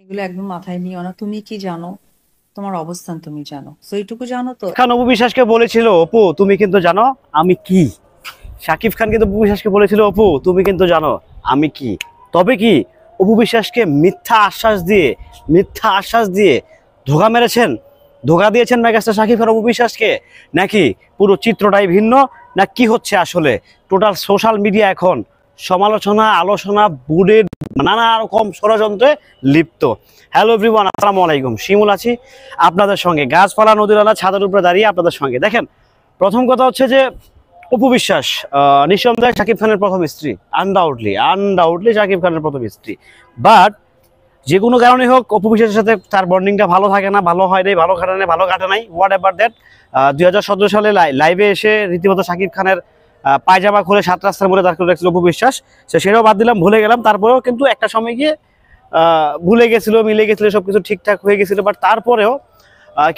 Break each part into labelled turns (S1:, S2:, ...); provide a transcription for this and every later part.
S1: এগুলো একদম মাথায় নিও না। তুমি কি জানো? তোমার অবস্থান তুমি জানো, তো এইটুকু জানো তো।
S2: খান অপু বিশ্বাসকে বলেছিল, অপু তুমি কিন্তু জানো আমি কি। শাকিব খান কিন্তু অপু বিশ্বাসকে বলেছিল, অপু তুমি কিন্তু জানো আমি কি। তবে কি অপু বিশ্বাসকে মিথ্যা আশ্বাস দিয়ে ধোঁকা মেরেছেন, ধোঁকা দিয়েছেন মেগাস্টার শাকিব খান অপু বিশ্বাসকে, নাকি পুরো চিত্রটাই ভিন্ন, না কি হচ্ছে আসলে? টোটাল সোশ্যাল মিডিয়া এখন সমালোচনা, আলোচনা, বুড়ের নানা রকম ষড়যন্ত্রে লিপ্ত। হ্যালো এভরিওয়ান, আসসালামু আলাইকুম। শিমুল আছি আপনাদের সঙ্গে, গাছপালা নদীনালা ছাদের উপরে দাঁড়িয়ে আপনাদের সঙ্গে। দেখেন, প্রথম কথা হচ্ছে যে অপু বিশ্বাস নিঃসন্দেহে শাকিব খানের প্রথম স্ত্রী, আনডাউটলি শাকিব খানের প্রথম স্ত্রী। বাট যে কোনো কারণে হোক অপু বিশ্বাসের সাথে তার বন্ডিংটা ভালো থাকে না, ভালো হয় নাই, ভালো কাটে নাই, হোয়াট এভার দ্যাট। 2017 সালে লাইভে এসে রীতিমতো শাকিব খানের পায়জামা খুলে 7 রাস্তার মধ্যে দাঁড় করে রাখছিল অপু বিশ্বাস। সেটাও বাদ দিলাম, ভুলে গেলাম। তারপরেও কিন্তু একটা সময় গিয়ে ভুলে গেছিল, মিলে গেছিল, সবকিছু ঠিকঠাক হয়ে গেছিল। বাট তারপরেও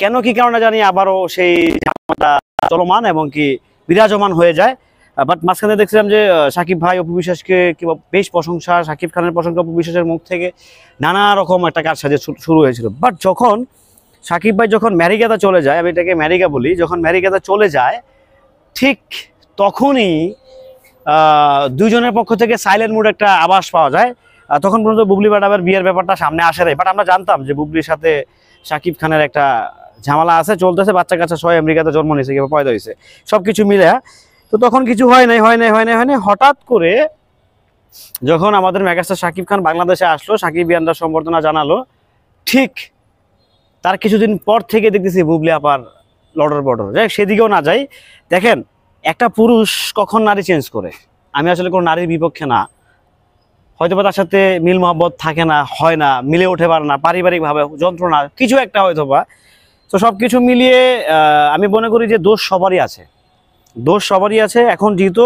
S2: কেন কি কারণে জানি আবারও সেই ঝামেলাটা চলমান এবং কি বিরাজমান হয়ে যায়। বাট মাঝখানে দেখছিলাম যে শাকিব ভাই অপু বিশ্বাসকে বেশ প্রশংসা, শাকিব খানের প্রশংসা অপু বিশ্বাসের মুখ থেকে নানা রকম একটা কারসাজি শুরু হয়েছিল। বাট যখন শাকিব ভাই যখন ম্যারিগাতে চলে যায়, আমি এটাকে ম্যারিগা বলি, যখন ম্যারিগাতে চলে যায় ঠিক তখনই দুইজনের পক্ষ থেকে সাইলেন্ট মুড একটা আভাস পাওয়া যায়। তখন পর্যন্ত বুবলি ম্যাডামের বিয়ের ব্যাপারটা সামনে আসে নাই। বাট আমরা জানতাম যে বুবলির সাথে শাকিব খানের একটা ঝামেলা আছে, চলতেছে, বাচ্চা কাচ্চা সবাই আমেরিকাতে জন্ম নিয়েছে কিংবা পয়দা হয়েছে, সবকিছু মিলে। তো তখন কিছু হয় নাই। হঠাৎ করে যখন আমাদের মেগাস্টার শাকিব খান বাংলাদেশে আসলো, শাকিব ইয়ানরা সম্বর্ধনা জানালো, ঠিক তার কিছুদিন পর থেকে দেখতেছি বুবলি আপার লড়র বড়র। যাই সেদিকেও না যাই। দেখেন, একটা পুরুষ কখন নারী চেঞ্জ করে, আমি আসলে কোনো নারীর বিপক্ষে না, হয়তোবা তার সাথে মিল মহব্বত থাকে না, হয় না, মিলে উঠে পারে না, পারিবারিকভাবে যন্ত্রণা কিছু একটা হয়তোবা। তো সব কিছু মিলিয়ে আমি মনে করি যে দোষ সবারই আছে। এখন যেহেতু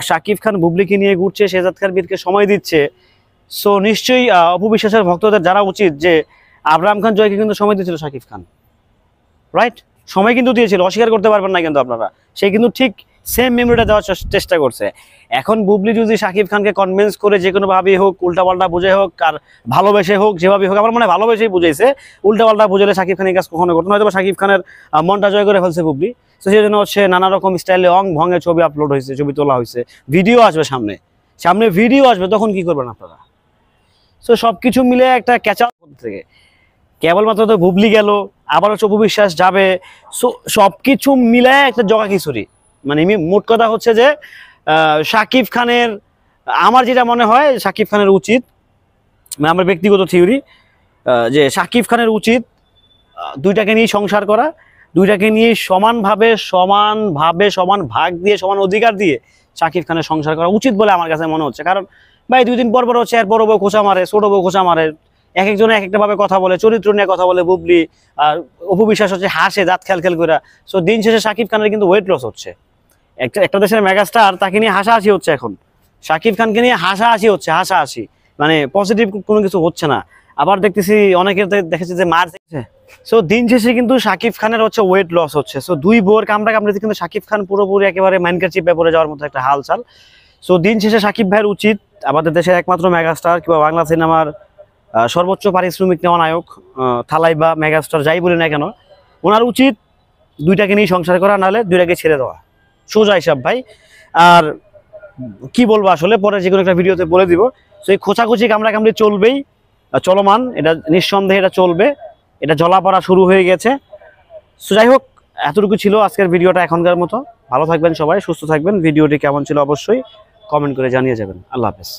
S2: শাকিব খান বুবলিকে নিয়ে ঘুরছে, শেহজাদ খান বীরকে সময় দিচ্ছে, সো নিশ্চয়ই অপু বিশ্বাসের ভক্তদের জানা উচিত যে আবরাম খান জয়কে কিন্তু সময় দিয়েছিল শাকিব খান, রাইট? সময় কিন্তু দিয়েছিল, অস্বীকার করতে পারবেন না কিন্তু আপনারা। সে কিন্তু ঠিক সেম মেমোরিটা দেওয়ার চেষ্টা করছে। এখন বুবলি যদি শাকিব খানকে কনভিন্স করে যে কোনোভাবেই হোক, উল্টাপাল্টা বুঝে হোক আর ভালোবেসে হোক, যেভাবে হোক, আমার মনে হয় ভালোবেসেই বুঝেছে, উল্টাপাল্টা বুঝলে শাকিব খানের কাজ কখনো করতো না। হয়তো শাকিব খানের মনটা জয় করে ফেলছে বুবলি। তো সেই জন্য হচ্ছে নানা রকম স্টাইলে অং ভঙ্গে ছবি আপলোড হয়েছে, ছবি তোলা হয়েছে, ভিডিও আসবে সামনে সামনে ভিডিও আসবে, তখন কি করবেন আপনারা? তো সবকিছু মিলে একটা ক্যাচ আপ থেকে কেবলমাত্র তো বুবলি গেল, আবারও অপু বিশ্বাস যাবে। সো সবকিছু মিলায় একটা জগা খিচুড়ি। মানে মোট কথা হচ্ছে যে শাকিব খানের, আমার যেটা মনে হয় শাকিব খানের উচিত, মানে আমার ব্যক্তিগত থিওরি, যে শাকিব খানের উচিত দুইটাকে নিয়ে সংসার করা, দুইটাকে নিয়ে সমান ভাগ দিয়ে, সমান অধিকার দিয়ে শাকিব খানের সংসার করা উচিত বলে আমার কাছে মনে হচ্ছে। কারণ ভাই 2 দিন পর হচ্ছে এর বড় বউ খোঁচা মারে, ছোট বউ খোঁচা মারে, এক একজনে এক একটা ভাবে কথা বলে, চরিত্র নিয়ে কথা বলে বুবলি। আর অপু বিশ্বাস হচ্ছে হাসে দাঁত খেল করে। সো দিন শেষে শাকিব খানের কিন্তু ওয়েট লস হচ্ছে। একটা দেশের মেগাস্টার, তাকে নিয়ে হাসাহাসি হচ্ছে এখন, শাকিব খানকে নিয়ে হাসাহাসি, মানে পজিটিভ কোনো কিছু হচ্ছে না। আবার দেখতেছি অনেকের দেখেছে যে মার দেখছে। সো দিন শেষে কিন্তু শাকিব খানের হচ্ছে ওয়েট লস হচ্ছে। সো দুই বোর কামড়াতে কিন্তু শাকিব খান পুরোপুরি একেবারে মাইনকার চিপে পড়ে যাওয়ার মতো একটা হালচাল। সো দিন শেষে শাকিব ভাইয়ের উচিত, আমাদের দেশের একমাত্র মেগাস্টার কিংবা বাংলা সিনেমার সর্বোচ্চ পারিশ্রমিক নেওয়া নায়ক, থালাই বা মেগাস্টার যাই বলি না কেন, ওনার উচিত দুইটাকে নিয়ে সংসার করা, নাহলে দুইটাকে ছেড়ে দেওয়া, সোজা হিসাব ভাই। আর কি বলবো আসলে, পরে যে কোনো একটা ভিডিওতে বলে দিব। তো এই খোঁচাখুচি কামড়াকামড়ি চলবেই, চলমান, এটা নিঃসন্দেহে এটা চলবে, এটা জ্বলাপড়া শুরু হয়ে গেছে। সো যাই হোক, এতটুকু ছিল আজকের ভিডিওটা এখনকার মতো। ভালো থাকবেন সবাই, সুস্থ থাকবেন। ভিডিওটি কেমন ছিল অবশ্যই কমেন্ট করে জানিয়ে যাবেন। আল্লাহ হাফেজ।